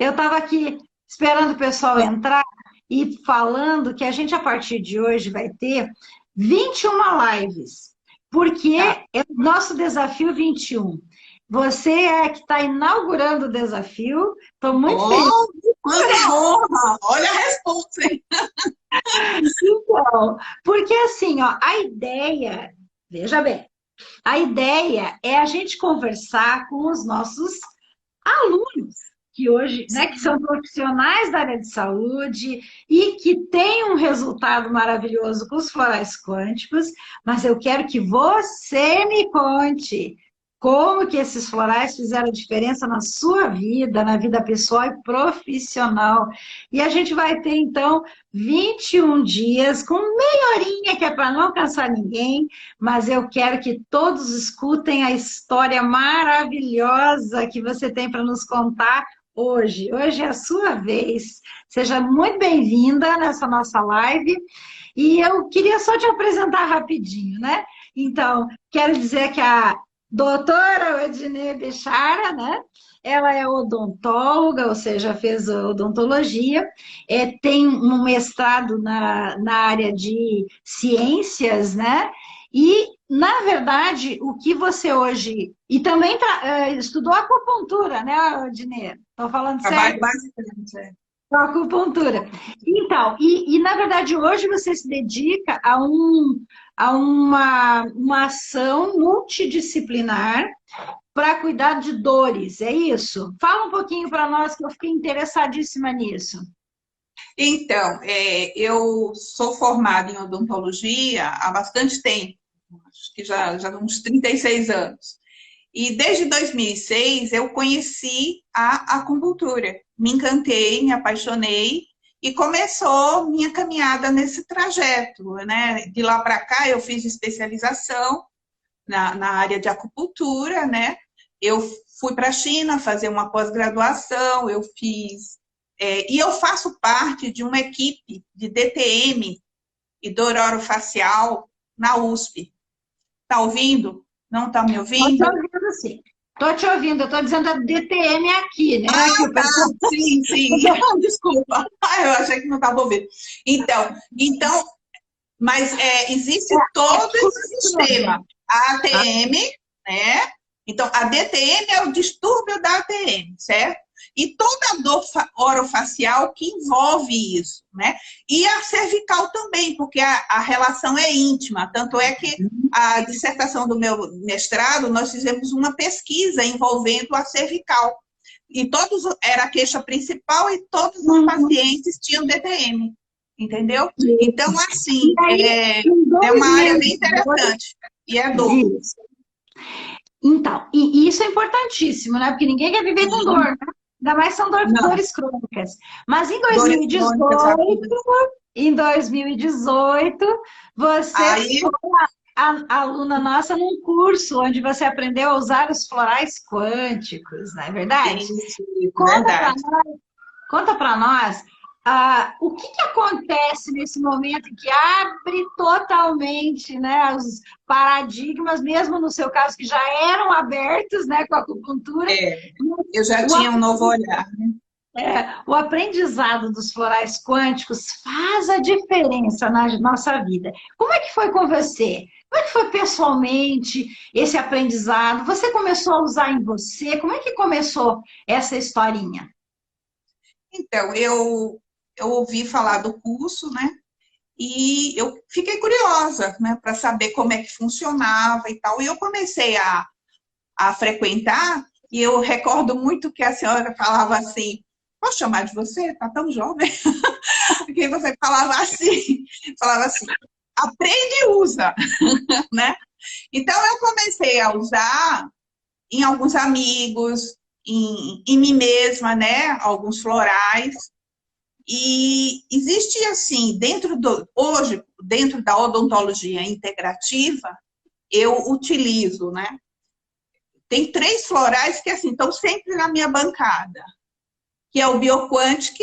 Eu estava aqui esperando o pessoal entrar e falando que a gente, a partir de hoje, vai ter 21 lives, porque Tá. é o nosso desafio 21. Você é que está inaugurando o desafio, estou muito feliz. Oh, quanta honra! Olha a resposta, hein? Então, porque assim, ó, a ideia, veja bem, a ideia é a gente conversar com os nossos alunos que hoje, né, que são profissionais da área de saúde e que têm um resultado maravilhoso com os florais quânticos, mas eu quero que você me conte como que esses florais fizeram diferença na sua vida, na vida pessoal e profissional. E a gente vai ter, então, 21 dias com meia horinha, que é para não cansar ninguém, mas eu quero que todos escutem a história maravilhosa que você tem para nos contar hoje. Hoje é a sua vez. Seja muito bem-vinda nessa nossa live. E eu queria só te apresentar rapidinho, né? Então, quero dizer que a doutora Odinê Bichara, né? Ela é odontóloga, ou seja, fez odontologia, tem um mestrado na área de ciências, né? E, na verdade, o que você hoje. E também estudou acupuntura, né, Odinê? Estou falando Trabalho certo? bastante. É. Acupuntura. Então, na verdade, hoje você se dedica a uma ação multidisciplinar para cuidar de dores, é isso? Fala um pouquinho para nós, que eu fiquei interessadíssima nisso. Então, eu sou formada em odontologia há bastante tempo, acho que já há uns 36 anos. E desde 2006 eu conheci a acupuntura. Me encantei, me apaixonei e começou minha caminhada nesse trajeto, né? De lá para cá eu fiz especialização na área de acupuntura, né? Eu fui para a China fazer uma pós-graduação, eu fiz. E eu faço parte de uma equipe de DTM e dor orofacial na USP. Está ouvindo? Não está me Estou te ouvindo? ouvindo, sim. Estou te ouvindo, eu estou dizendo a DTM aqui, né? Que o Tá, pessoal. sim, sim. Desculpa. Eu achei que não estava ouvindo. Então, mas existe todo esse sistema. A ATM, né? Então, a DTM é o distúrbio da ATM, certo? E toda a dor orofacial que envolve isso, né? E a cervical também, porque a relação é íntima. Tanto é que a dissertação do meu mestrado, nós fizemos uma pesquisa envolvendo a cervical. E todos, era a queixa principal e todos os Uhum. pacientes tinham DTM, entendeu? Então, E assim, aí, em é uma área bem 2012, interessante. E é dor. isso. Então, e isso é importantíssimo, né? Porque ninguém quer viver com dor, Sim. né? Ainda mais são Não, dores crônicas. Mas dores crônicas agudas. em 2018, você Aí, foi a aluna nossa num curso onde você aprendeu a usar os florais quânticos, não é verdade? isso, Conta para verdade. nós, conta para nós, o que que acontece nesse momento em que abre totalmente, né, os paradigmas, mesmo no seu caso, que já eram abertos, né, com a acupuntura, É, eu já o, tinha um novo olhar. o aprendizado dos florais quânticos faz a diferença na nossa vida. Como é que foi com você? Como é que foi pessoalmente esse aprendizado? Você começou a usar em você? Como é que começou essa historinha? Então, eu ouvi falar do curso, né? E eu fiquei curiosa, né, para saber como é que funcionava e tal. E eu comecei a frequentar, e eu recordo muito que a senhora falava assim: posso chamar de você? Tá tão jovem. Porque você falava assim, aprende e usa, né? Então eu comecei a usar em alguns amigos, em mim mesma, né? Alguns florais. E existe assim, hoje, dentro da odontologia integrativa, eu utilizo, né? Tem três florais que assim estão sempre na minha bancada, que é o Bioquantic,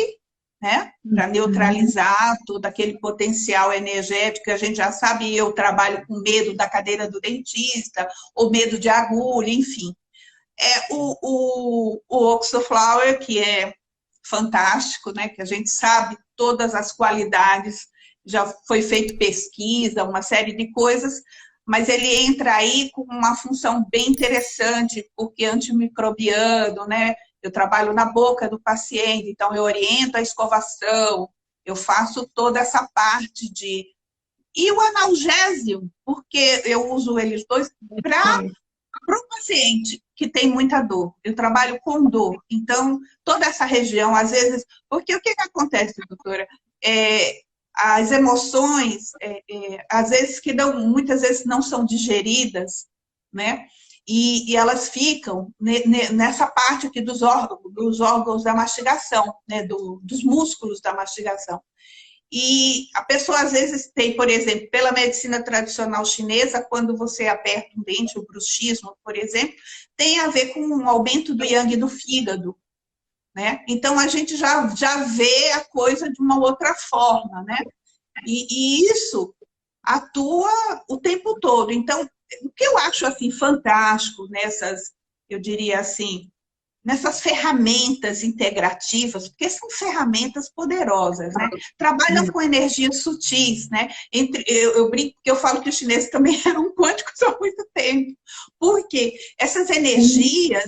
né? Para Uhum. neutralizar todo aquele potencial energético que a gente já sabe, eu trabalho com medo da cadeira do dentista, ou medo de agulha, enfim. É o Oxoflower, que é fantástico, né? Que a gente sabe todas as qualidades, já foi feita pesquisa, uma série de coisas, mas ele entra aí com uma função bem interessante, porque é antimicrobiano, né? Eu trabalho na boca do paciente, então eu oriento a escovação, eu faço toda essa parte de... E o analgésio, porque eu uso eles dois para o paciente que tem muita dor. Eu trabalho com dor, então toda essa região, às vezes... Porque o que acontece, doutora? As emoções, às vezes que não, muitas vezes não são digeridas, né? E elas ficam nessa parte aqui dos órgãos da mastigação, né? Dos músculos da mastigação. E a pessoa às vezes tem, por exemplo, pela medicina tradicional chinesa, quando você aperta um dente, o bruxismo, por exemplo, tem a ver com um aumento do yang do fígado, né? Então a gente já vê a coisa de uma outra forma, né? E isso atua o tempo todo. Então, o que eu acho assim fantástico nessas, eu diria assim, nessas ferramentas integrativas, porque são ferramentas poderosas, né? Trabalham com energias sutis, né? Eu brinco que eu falo que os chineses também eram quânticos há muito tempo, porque essas energias,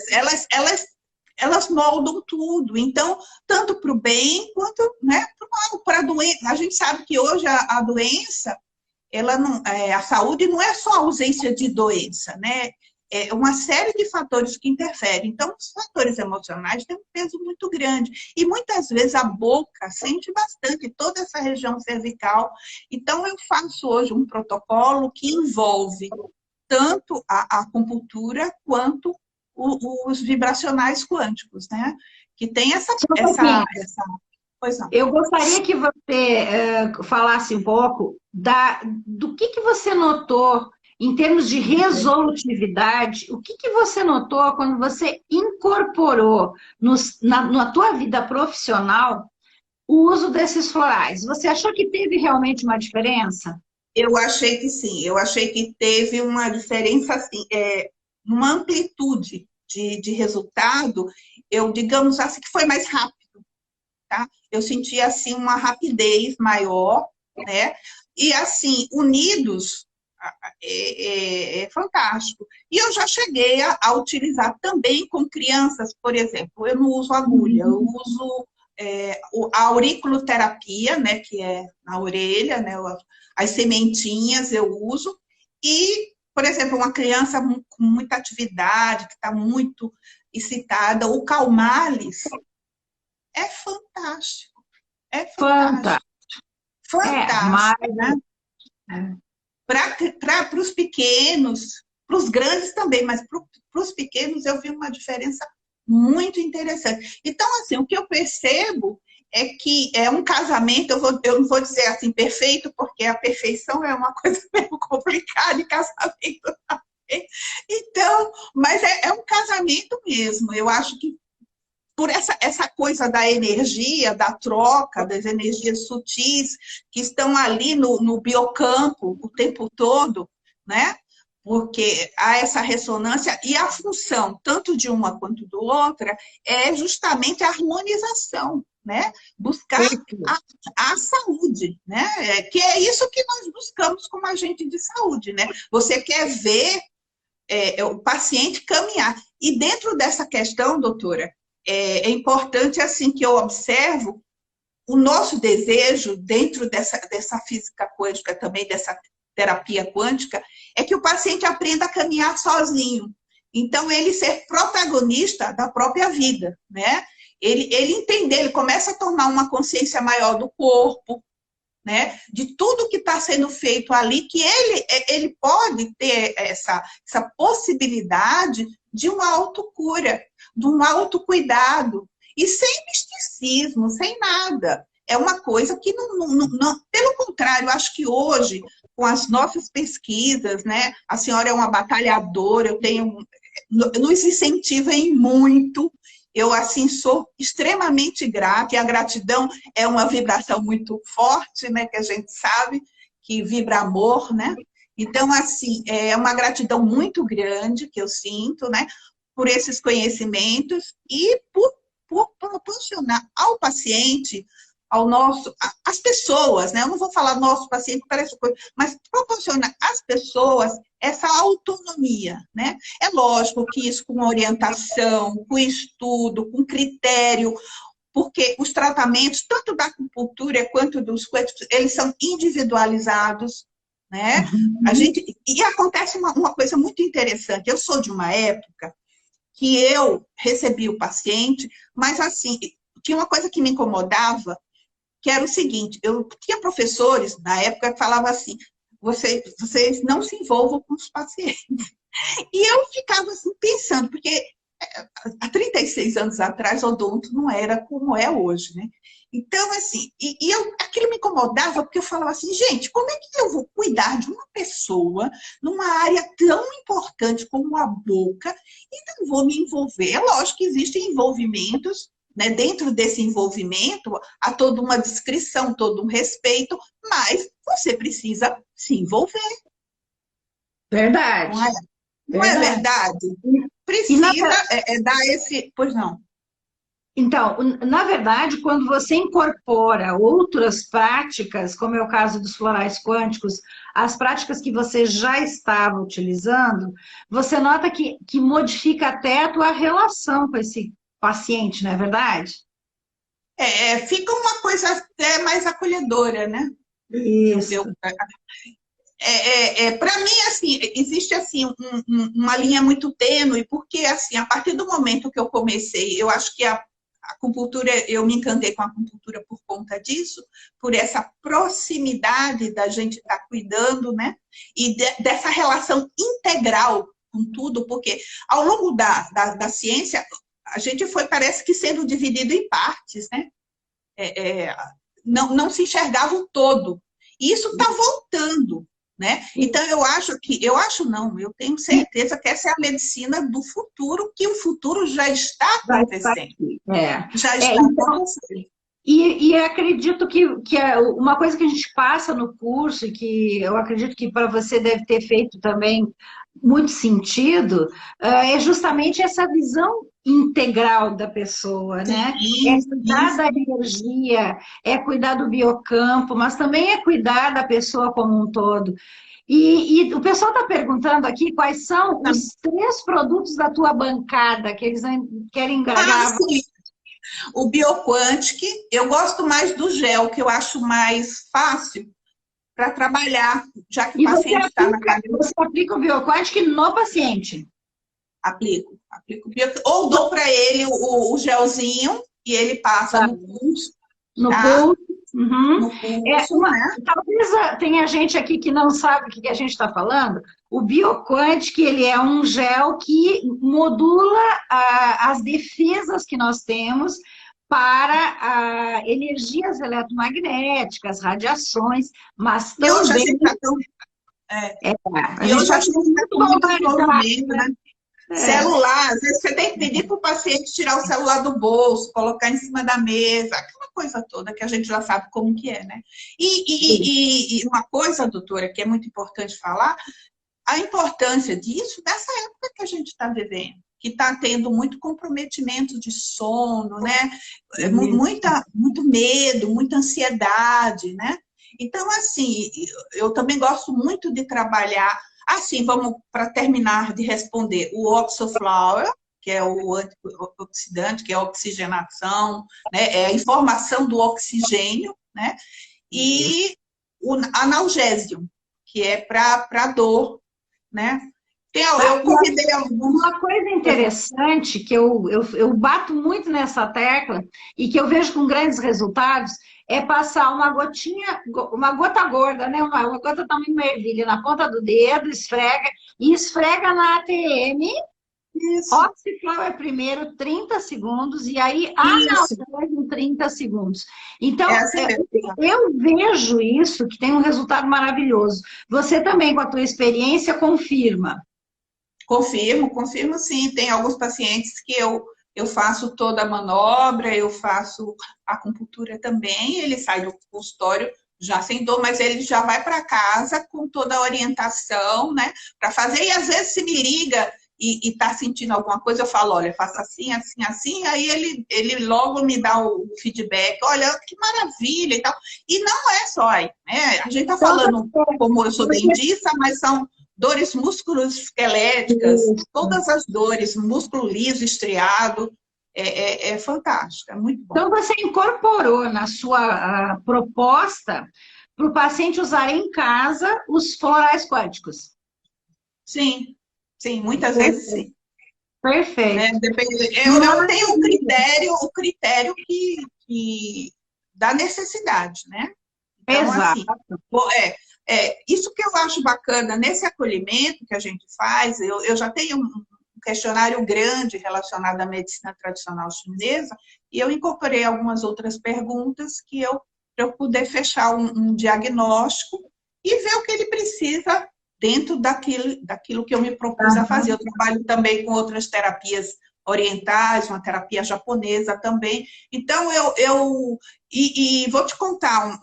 elas moldam tudo, então, tanto para o bem quanto, né, para o mal, para a doença. A gente sabe que hoje a doença, ela não, a saúde não é só a ausência de doença, né? É uma série de fatores que interferem. Então, os fatores emocionais têm um peso muito grande. E muitas vezes a boca sente bastante, toda essa região cervical. Então, eu faço hoje um protocolo que envolve tanto a acupuntura quanto os vibracionais quânticos, né? Que tem essa Pois não. Eu gostaria que você falasse um pouco do que você notou em termos de resolutividade. O que você notou quando você incorporou na tua vida profissional o uso desses florais? Você achou que teve realmente uma diferença? Eu achei que sim, eu achei que teve uma diferença, assim, uma amplitude de resultado, eu, digamos assim, que foi mais rápido. Tá? Eu senti, assim, uma rapidez maior, né? E, assim, unidos, é fantástico. E eu já cheguei a utilizar também com crianças, por exemplo, eu não uso agulha, eu uso a auriculoterapia, né, que é na orelha, né, as sementinhas eu uso, e, por exemplo, uma criança com muita atividade, que está muito excitada, o calmar-lhes, é fantástico. É fantástico. Fantástico, né? Para os pequenos, para os grandes também, mas para os pequenos eu vi uma diferença muito interessante. Então, assim, o que eu percebo é que é um casamento, eu não vou dizer assim perfeito, porque a perfeição é uma coisa meio complicada em casamento também. Então, mas é um casamento mesmo. Eu acho que por essa coisa da energia, da troca, das energias sutis, que estão ali no biocampo o tempo todo, né? Porque há essa ressonância e a função, tanto de uma quanto do outra, é justamente a harmonização, né? Buscar a saúde, né? Que é isso que nós buscamos como agente de saúde, né? Você quer ver o paciente caminhar. E dentro dessa questão, doutora, é importante, assim, que eu observo o nosso desejo, dentro dessa física quântica também, dessa terapia quântica, é que o paciente aprenda a caminhar sozinho. Então, ele ser protagonista da própria vida, né? Ele entender, ele começa a tomar uma consciência maior do corpo, né? De tudo que está sendo feito ali, que ele pode ter essa possibilidade de uma autocura, de um autocuidado, e sem misticismo, sem nada. É uma coisa que não... Pelo contrário, eu acho que hoje, com as nossas pesquisas, né? A senhora é uma batalhadora, nos incentivem muito. Eu, assim, sou extremamente grata, e a gratidão é uma vibração muito forte, né? Que a gente sabe que vibra amor, né? Então, assim, é uma gratidão muito grande que eu sinto, né? Por esses conhecimentos e por proporcionar ao paciente, às pessoas, né? Eu não vou falar nosso paciente, parece coisa, mas proporcionar às pessoas essa autonomia, né? É lógico que isso com orientação, com estudo, com critério, porque os tratamentos, tanto da acupuntura quanto dos coisas, eles são individualizados, né? E acontece uma coisa muito interessante. Eu sou de uma época que eu recebi o paciente, mas assim, tinha uma coisa que me incomodava, que era o seguinte, eu tinha professores na época que falavam assim, vocês não se envolvam com os pacientes. E eu ficava assim pensando, porque há 36 anos atrás, o odonto não era como é hoje, né? Então, assim, aquilo me incomodava, porque eu falava assim, gente, como é que eu vou cuidar de uma pessoa numa área tão importante como a boca e não vou me envolver? É lógico que existem envolvimentos, né? Dentro desse envolvimento, há toda uma descrição, todo um respeito, mas você precisa se envolver. Verdade. Não é, não é verdade? Precisa dar esse... Pois não. Então, na verdade, quando você incorpora outras práticas, como é o caso dos florais quânticos, as práticas que você já estava utilizando, você nota que modifica até a tua relação com esse paciente, não é verdade? Fica uma coisa até mais acolhedora, né? Isso. Para mim, assim, existe assim, uma linha muito tênue, porque assim, a partir do momento que eu comecei, eu acho que a acupuntura, eu me encantei com a acupuntura por conta disso, por essa proximidade da gente estar cuidando, né? E dessa relação integral com tudo, porque ao longo da ciência, a gente foi, parece que sendo dividido em partes, né? Não se enxergava o todo. E isso está voltando, né? Então, eu tenho certeza que essa é a medicina do futuro, que o futuro já está acontecendo. Já está acontecendo. E acredito que uma coisa que a gente passa no curso, e que eu acredito que para você deve ter feito também muito sentido, é justamente essa visão integral da pessoa, né? É cuidar da energia, é cuidar do biocampo, mas também é cuidar da pessoa como um todo. E o pessoal está perguntando aqui quais são os 3 produtos da tua bancada que eles querem gravar. Sim. O Bioquantic, eu gosto mais do gel, que eu acho mais fácil para trabalhar, já que o paciente está na academia. Você aplica o Bioquantic no paciente? Aplico. Ou dou para ele o gelzinho e ele passa no pulso. No pulso. No pulso, né? Talvez tenha gente aqui que não sabe o que a gente está falando. O Bioquantic, ele é um gel que modula as defesas que nós temos para energias eletromagnéticas, radiações, mas também... Eu já sei que eu já acho que está com muito desenvolvimento, né? Celular, às vezes você tem que pedir para o paciente tirar o celular do bolso, colocar em cima da mesa, aquela coisa toda que a gente já sabe como que é, né? E uma coisa, doutora, que é muito importante falar, a importância disso nessa época que a gente está vivendo, que está tendo muito comprometimento de sono, né? Muito medo, muita ansiedade, né? Então, assim, eu também gosto muito de trabalhar. Assim, vamos para terminar de responder, o Oxoflower, que é o antioxidante, que é a oxigenação, né? É a informação do oxigênio, né? E o analgésico, que é para dor, né? Eu convidei uma coisa interessante que eu bato muito nessa tecla e que eu vejo com grandes resultados é passar uma gota gorda, né? Uma gota tamanho ervilha na ponta do dedo, esfrega na ATM. Oxiflower primeiro, 30 segundos, e aí analgésico em 30 segundos. Então, eu vejo isso, que tem um resultado maravilhoso. Você também, com a tua experiência, confirma? Confirmo sim. Tem alguns pacientes que eu faço toda a manobra, eu faço acupuntura também, ele sai do consultório já sem dor, mas ele já vai para casa com toda a orientação, né, para fazer, e às vezes se me liga e está sentindo alguma coisa, eu falo, olha, faça assim, assim, assim, aí ele logo me dá o feedback, olha, que maravilha e tal. E não é só aí, né? A gente está Então, falando, como eu sou dentista, mas são dores musculoesqueléticas, todas as dores, músculo liso, estriado, é fantástico, é muito bom. então você incorporou na sua proposta para o paciente usar em casa os florais quânticos. Sim, sim, muitas vezes Perfeito. sim. Né? Perfeito. Eu tenho o critério da necessidade, né? Então, assim, Exato. isso que eu acho bacana nesse acolhimento que a gente faz, eu já tenho um questionário grande relacionado à medicina tradicional chinesa, e eu incorporei algumas outras perguntas para eu poder fechar um diagnóstico e ver o que ele precisa dentro daquilo que eu me propus a fazer. Eu trabalho também com outras terapias orientais, uma terapia japonesa também. Então, vou te contar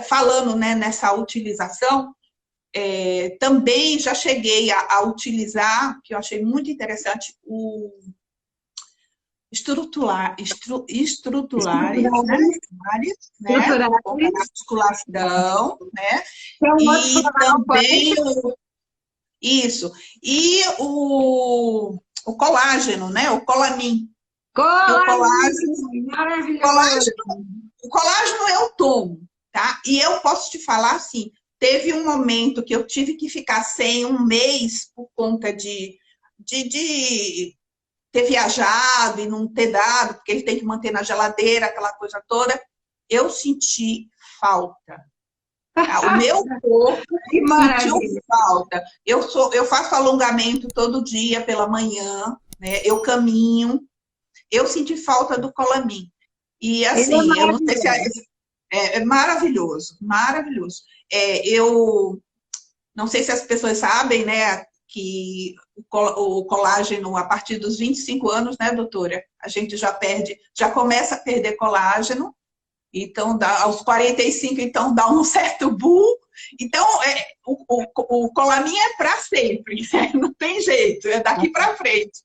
falando, né, nessa utilização, também já cheguei a utilizar, que eu achei muito interessante, o estrutulares, né, Estruturais. articulação, né, Tem um outro e floral também isso, e o colágeno, né, o colamin, que o colágeno. Maravilhoso. colágeno eu tomo, tá? E eu posso te falar assim, teve um momento que eu tive que ficar sem um mês por conta de ter viajado e não ter dado, porque ele tem que manter na geladeira, aquela coisa toda. Eu senti falta. Tá? O meu corpo Que sentiu maravilha. falta. Eu faço alongamento todo dia pela manhã, né? Eu caminho. Eu senti falta do colamin. E Ele é assim, eu não sei se maravilhoso. é maravilhoso, maravilhoso. Eu não sei se as pessoas sabem, né, que o colágeno, a partir dos 25 anos, né, doutora, a gente já começa a perder colágeno, então aos 45, então dá um certo boom. Então, o colamin é para sempre, né? Não tem jeito, é daqui para frente.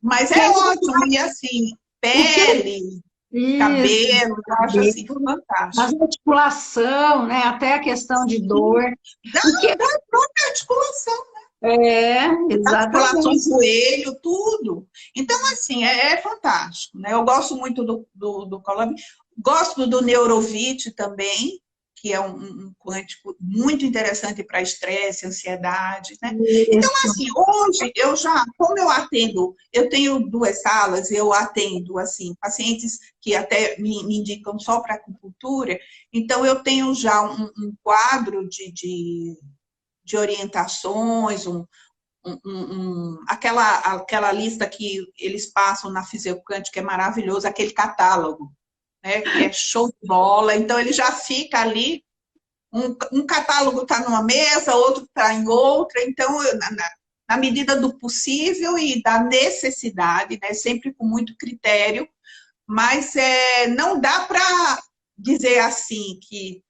Mas é ótimo, e assim, pele, Isso, cabelo, eu acho assim, as fantástico. articulação, né? Até a questão de dor. Dá, O que dá a própria articulação, é, articulações, exatamente. joelho, tudo. Então, assim, é fantástico, né? Eu gosto muito do Colab, gosto do Neurovit também, que é um quântico muito interessante para estresse, ansiedade, né? Então, Isso. assim, hoje como eu atendo, eu tenho 2 salas, eu atendo, assim, pacientes que até me indicam só para acupuntura, então eu tenho já um quadro de orientações, aquela lista que eles passam na Fisiocante, que é maravilhoso, aquele catálogo, né, que é show de bola. Então, ele já fica ali, um catálogo está numa mesa, outro está em outra. Então, na medida do possível e da necessidade, né, sempre com muito critério, mas não dá para dizer assim que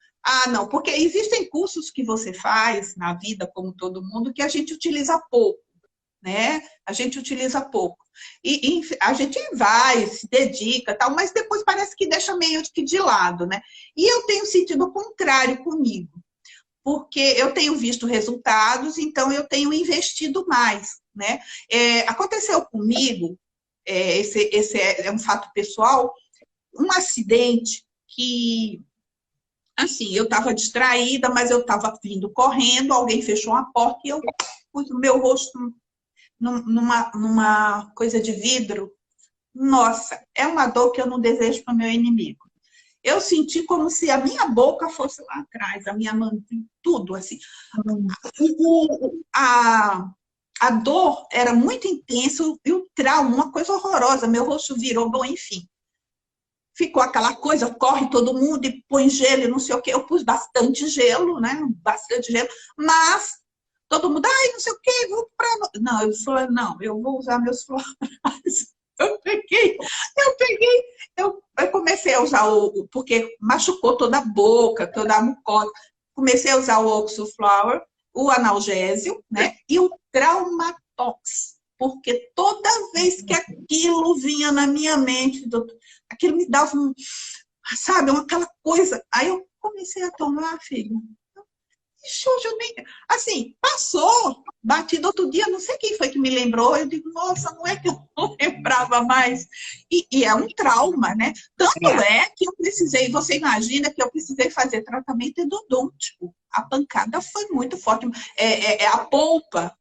não, porque existem cursos que você faz na vida, como todo mundo, que a gente utiliza pouco, né? A gente utiliza pouco. E a gente vai, se dedica, tal, mas depois parece que deixa meio que de lado, né? E eu tenho sentido o contrário comigo, porque eu tenho visto resultados, então eu tenho investido mais, né? Aconteceu comigo, esse é um fato pessoal, um acidente que, assim, eu estava distraída, mas eu estava vindo correndo, alguém fechou uma porta e eu pus o meu rosto numa coisa de vidro. Nossa, é uma dor que eu não desejo para o meu inimigo. Eu senti como se a minha boca fosse lá atrás, a minha mão, tudo assim. A dor era muito intensa e o trauma, uma coisa horrorosa. Meu rosto virou, bom, enfim. Ficou aquela coisa, corre todo mundo e põe gelo e não sei o quê. Eu pus bastante gelo, né? Bastante gelo, mas todo mundo, ai, não sei o quê, vou pra... Não, eu falei, não, eu vou usar meus florais. Eu comecei a usar porque machucou toda a boca, toda a mucosa. Comecei a usar o Oxo Flower, o analgésio, né? E o Traumatox. Porque toda vez que aquilo vinha na minha mente, doutor, aquilo me dava sabe, aquela coisa. Aí eu comecei a tomar, filho. Ixi, hoje eu nem... Assim, passou, batido outro dia, não sei quem foi que me lembrou, eu digo, nossa, não é que eu não lembrava mais. E é um trauma, né? Tanto é que eu precisei, você imagina que eu precisei fazer tratamento endodôntico. A pancada foi muito forte. A polpa,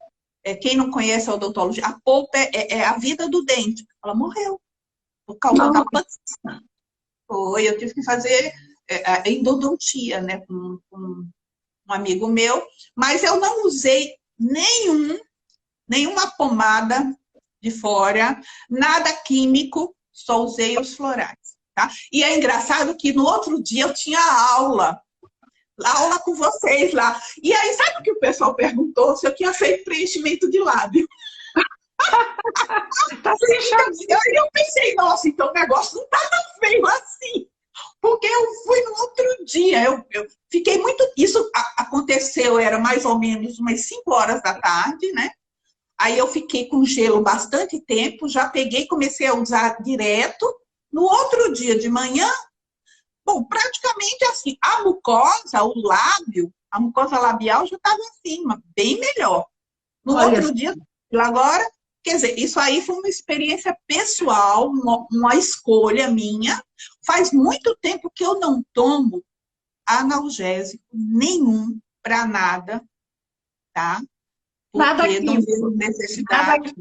quem não conhece a odontologia, a polpa é a vida do dente. Ela morreu por causa da pancada. Foi, eu tive que fazer endodontia, né, com um amigo meu, mas eu não usei nenhuma pomada de fora, nada químico, só usei os florais, tá? E é engraçado que no outro dia eu tinha aula com vocês lá. E aí, sabe o que o pessoal perguntou? Se eu tinha feito preenchimento de lábio. Tá fechado. Eu pensei, nossa, então o negócio não tá tão feio assim. Porque eu fui no outro dia, eu fiquei muito... Isso aconteceu, era mais ou menos umas 5 horas da tarde, né? Aí eu fiquei com gelo bastante tempo, já peguei e comecei a usar direto. No outro dia de manhã, bom, praticamente assim, a mucosa, o lábio, a mucosa labial já estava assim, bem melhor. No outro dia, agora, quer dizer, isso aí foi uma experiência pessoal, uma escolha minha. Faz muito tempo que eu não tomo analgésico nenhum para nada, tá? Porque Nada não químico. vejo necessidade.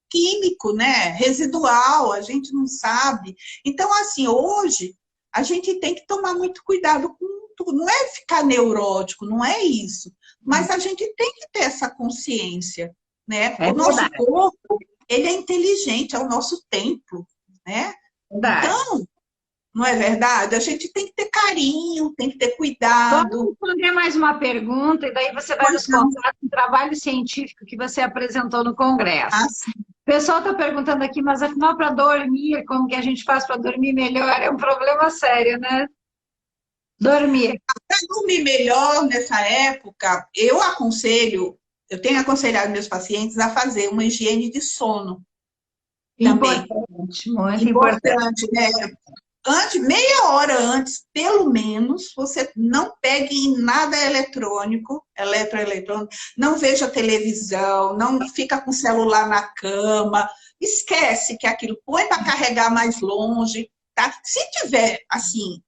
Químico, né? Residual, a gente não sabe. Então, assim, hoje, a gente tem que tomar muito cuidado com tudo. Não é ficar neurótico, não é isso. Mas a gente tem que ter essa consciência, né? O nosso corpo, ele é inteligente, é o nosso templo, né? Então, não é verdade? A gente tem que ter carinho, tem que ter cuidado. Vamos responder mais uma pergunta, e daí você vai nos contar um trabalho científico que você apresentou no Congresso. O pessoal está perguntando aqui, mas afinal, para dormir, como que a gente faz para dormir melhor? É um problema sério, né? Dormir. Para dormir melhor nessa época, eu tenho aconselhado meus pacientes a fazer uma higiene de sono. Importante, muito importante. Né? Meia hora antes, pelo menos, você não pegue em nada eletrônico, eletroeletrônico, não veja televisão, não fica com o celular na cama, esquece que aquilo põe para carregar mais longe, tá? Se tiver, assim,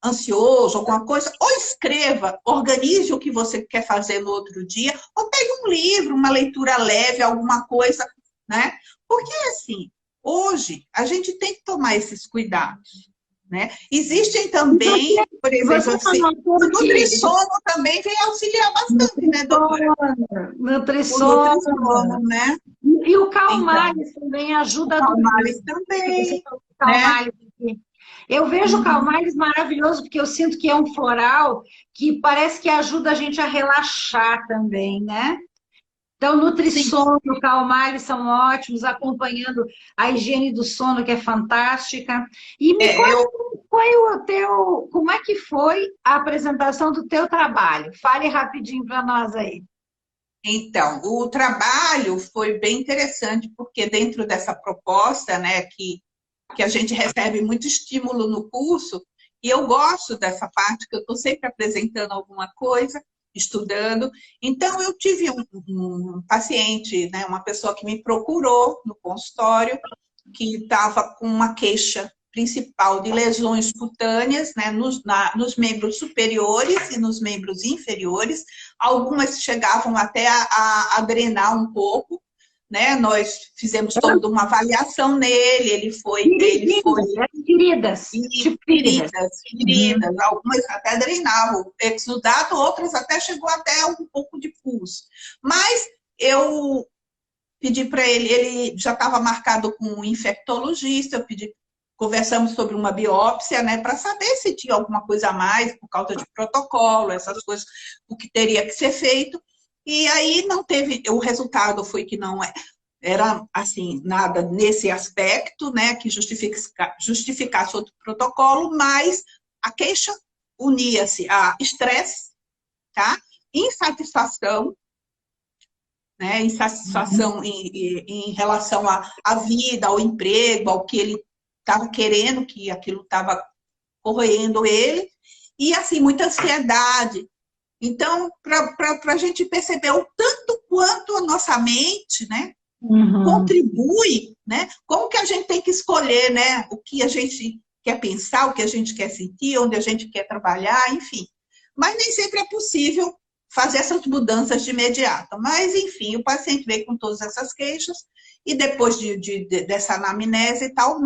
ansioso, alguma coisa, ou escreva, organize o que você quer fazer no outro dia, ou pegue um livro, uma leitura leve, alguma coisa, né? Porque, assim, hoje, a gente tem que tomar esses cuidados, né? Existem também, por exemplo, o nutrissono também vem auxiliar bastante, né, doutora? Nutrissono, né? E o Calmales também ajuda a dormir. O Calmales também, Calmales, né? Eu vejo o Calmales maravilhoso, porque eu sinto que é um floral que parece que ajuda a gente a relaxar também, né? Então, nutrissono e o Calmales são ótimos, acompanhando a higiene do sono, que é fantástica. E me conta como é que foi a apresentação do teu trabalho? Fale rapidinho para nós aí. Então, o trabalho foi bem interessante, porque dentro dessa proposta, né, que a gente recebe muito estímulo no curso, e eu gosto dessa parte, que eu estou sempre apresentando alguma coisa, estudando. Então, eu tive um paciente, né, uma pessoa que me procurou no consultório, que estava com uma queixa principal de lesões cutâneas, né, nos membros superiores e nos membros inferiores. Algumas chegavam até a drenar um pouco, né? Nós fizemos toda uma avaliação nele, ele foi feridas. Algumas até drenavam exudato, outras até chegou até um pouco de pulso. Mas eu pedi para ele já estava marcado com um infectologista, conversamos sobre uma biópsia, né, para saber se tinha alguma coisa a mais, por causa de protocolo, essas coisas, o que teria que ser feito. E aí não teve, o resultado foi que não era assim, nada nesse aspecto, né, que justificasse outro protocolo, mas a queixa unia-se a estresse, tá? insatisfação, né? Insatisfação em relação à vida, ao emprego, ao que ele estava querendo, que aquilo estava corroendo ele, e assim, muita ansiedade. Então, para a gente perceber o tanto quanto a nossa mente, né, contribui, né? Como que a gente tem que escolher, né? O que a gente quer pensar, o que a gente quer sentir, onde a gente quer trabalhar, enfim. Mas nem sempre é possível fazer essas mudanças de imediato. Mas, enfim, o paciente veio com todas essas queixas e depois dessa anamnese e tal,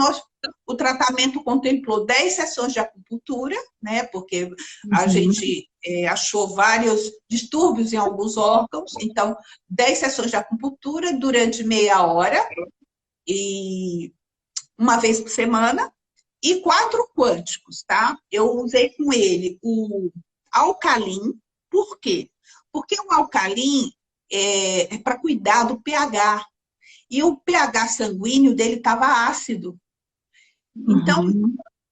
o tratamento contemplou 10 sessões de acupuntura, né? Porque a gente achou vários distúrbios em alguns órgãos, então 10 sessões de acupuntura durante meia hora, e uma vez por semana, e 4 quânticos, tá? Eu usei com ele o Alcalim. Por quê? Porque o Alcalim é para cuidar do pH, e o pH sanguíneo dele estava ácido. Então,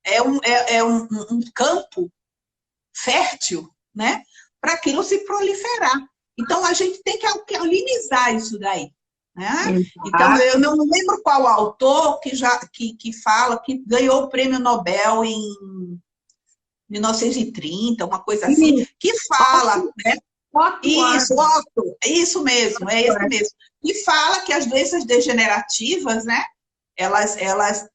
é um campo fértil, né, para aquilo se proliferar. Então, a gente tem que alcalinizar isso daí. Né? Então, eu não lembro qual autor que fala que ganhou o prêmio Nobel em 1930, uma coisa assim, que fala, né? Isso mesmo, é esse mesmo. Que fala que as doenças degenerativas, né, elas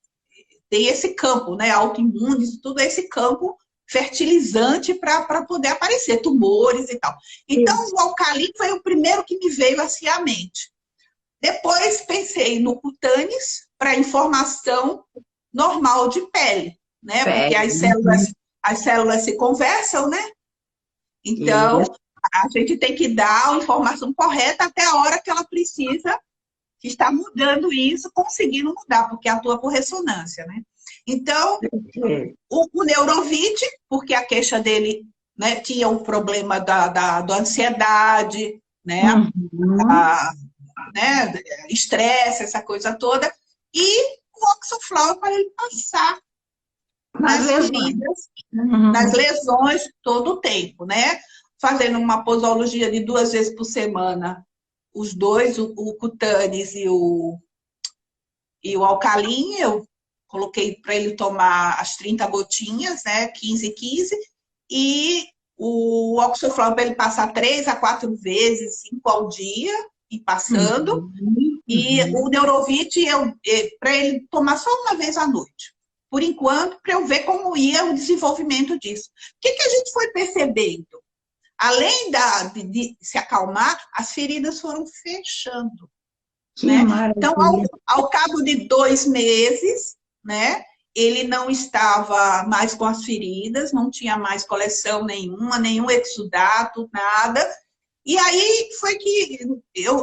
têm esse campo, né, autoimunes, tudo esse campo fertilizante para poder aparecer, tumores e tal. Então, o Alcalim foi o primeiro que me veio assim à mente. Depois pensei no cutâneos para informação normal de pele, né? Porque as células se conversam, né? Então, a gente tem que dar a informação correta até a hora que ela precisa estar mudando isso, conseguindo mudar, porque atua por ressonância, né? Então, o Neurovit, porque a queixa dele, né, tinha o problema da ansiedade, né? Né, estresse, essa coisa toda, e o Oxoflow para ele passar nas feridas, nas lesões todo o tempo, né? Fazendo uma posologia de 2 vezes por semana, os dois, o cutâneos e o Alcalim, eu coloquei para ele tomar as 30 gotinhas, né? 15 15, e o Oxoflow para ele passar 3 a 4 vezes, 5 ao dia, e passando, e o Neurovit para ele tomar só uma vez à noite, por enquanto, para eu ver como ia o desenvolvimento disso. O que a gente foi percebendo? Além de se acalmar, as feridas foram fechando. Né? Então, ao cabo de 2 meses, né, ele não estava mais com as feridas, não tinha mais coleção nenhuma, nenhum exudato, nada. E aí foi que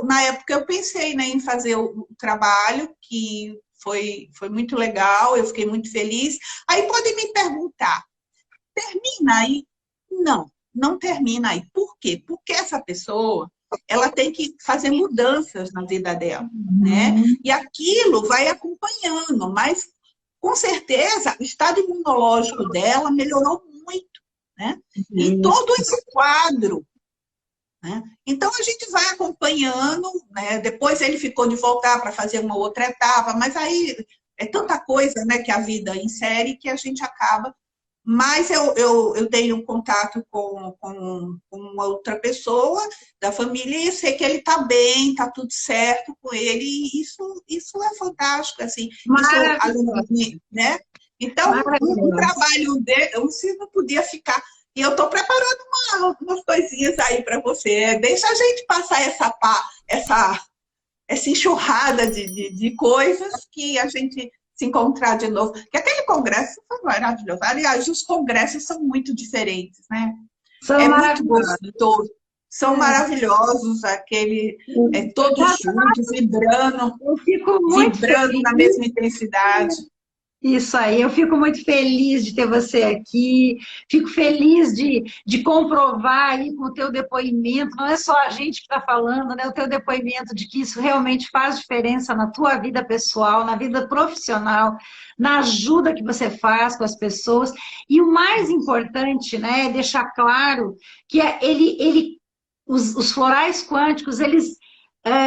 na época eu pensei, né, em fazer o trabalho, que foi muito legal, eu fiquei muito feliz. Aí podem me perguntar, termina aí? Não termina aí. Por quê? Porque essa pessoa, ela tem que fazer mudanças na vida dela, né? E aquilo vai acompanhando, mas com certeza o estado imunológico dela melhorou muito, né? E todo esse quadro, né? Então, a gente vai acompanhando, né? Depois ele ficou de voltar para fazer uma outra etapa, mas aí é tanta coisa, né, que a vida insere que a gente acaba. Mas eu tenho contato com uma outra pessoa da família e sei que ele está bem, está tudo certo com ele, e isso é fantástico, assim. Isso, né? Então, o trabalho dele, eu não podia ficar. E eu estou preparando umas coisinhas aí para você. Deixa a gente passar essa enxurrada de coisas que a gente se encontrar de novo. Porque aquele congresso foi maravilhoso. Aliás, os congressos são muito diferentes, né? São muito gostoso. São maravilhosos, todos juntos, vibrando, na mesma intensidade. Isso aí, eu fico muito feliz de ter você aqui, fico feliz de comprovar aí com o teu depoimento, não é só a gente que está falando, né? O teu depoimento de que isso realmente faz diferença na tua vida pessoal, na vida profissional, na ajuda que você faz com as pessoas, e o mais importante, né, é deixar claro que ele os florais quânticos, eles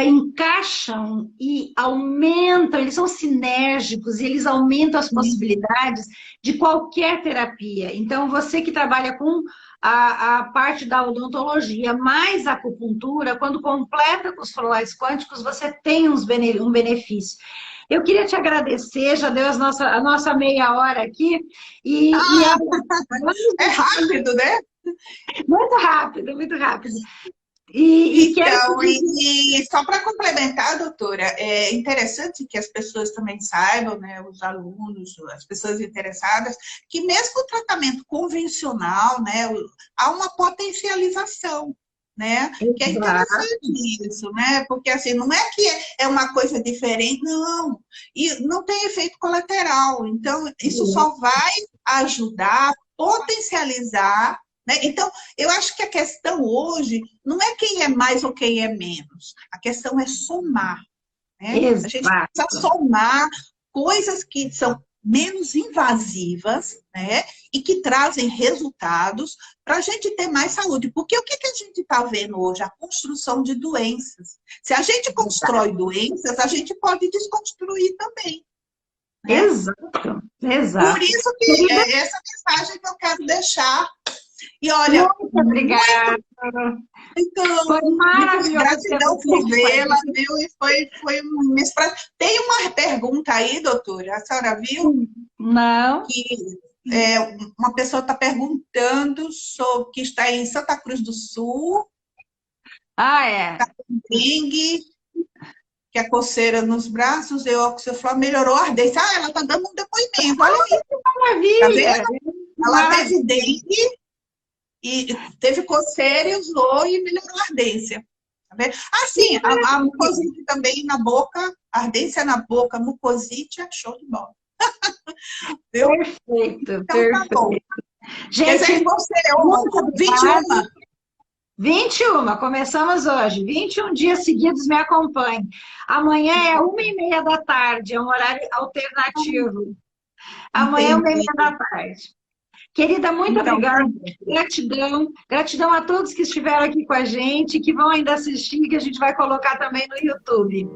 encaixam e aumentam, eles são sinérgicos e eles aumentam as possibilidades de qualquer terapia. Então, você que trabalha com a parte da odontologia mais a acupuntura, quando completa com os florais quânticos, você tem um benefício. Eu queria te agradecer, já deu a nossa meia hora aqui. É rápido, né? Muito rápido, muito rápido. Então, e só para complementar, doutora, é interessante que as pessoas também saibam, né, os alunos, as pessoas interessadas, que mesmo o tratamento convencional, né, há uma potencialização, né, que é interessante isso, né, porque assim, não é que é uma coisa diferente, não, e não tem efeito colateral, então isso só vai ajudar, potencializar. Então, eu acho que a questão hoje não é quem é mais ou quem é menos. A questão é somar. Né? A gente precisa somar coisas que são menos invasivas, né? E que trazem resultados para a gente ter mais saúde. Porque o que a gente está vendo hoje? A construção de doenças. Se a gente constrói doenças, a gente pode desconstruir também. Né? Exato, exato. Por isso que é essa mensagem que eu quero deixar. E olha, muito obrigada. Então, foi maravilhoso. Gratidão por vê-la, viu? E foi um Tem uma pergunta aí, doutora, a senhora viu? Não. Que uma pessoa está perguntando sobre que está em Santa Cruz do Sul. Está com dengue, que a coceira nos braços, oxiflor melhorou a ardência. Ela está dando um depoimento. Olha aí. Maravilha. Tá vendo? Ela teve dengue. E teve coceira e usou e melhorou a ardência. Tá vendo? Assim, a mucosite também na boca, ardência na boca, mucosite, é show de bola. Perfeito, então, perfeito. Tá bom. Gente, você, 21. 21, começamos hoje. 21 dias seguidos me acompanhe. Amanhã é 1h30 da tarde, é um horário alternativo. Amanhã é 1h30 da tarde. Querida, muito obrigada. Gratidão. Gratidão a todos que estiveram aqui com a gente, que vão ainda assistir, que a gente vai colocar também no YouTube.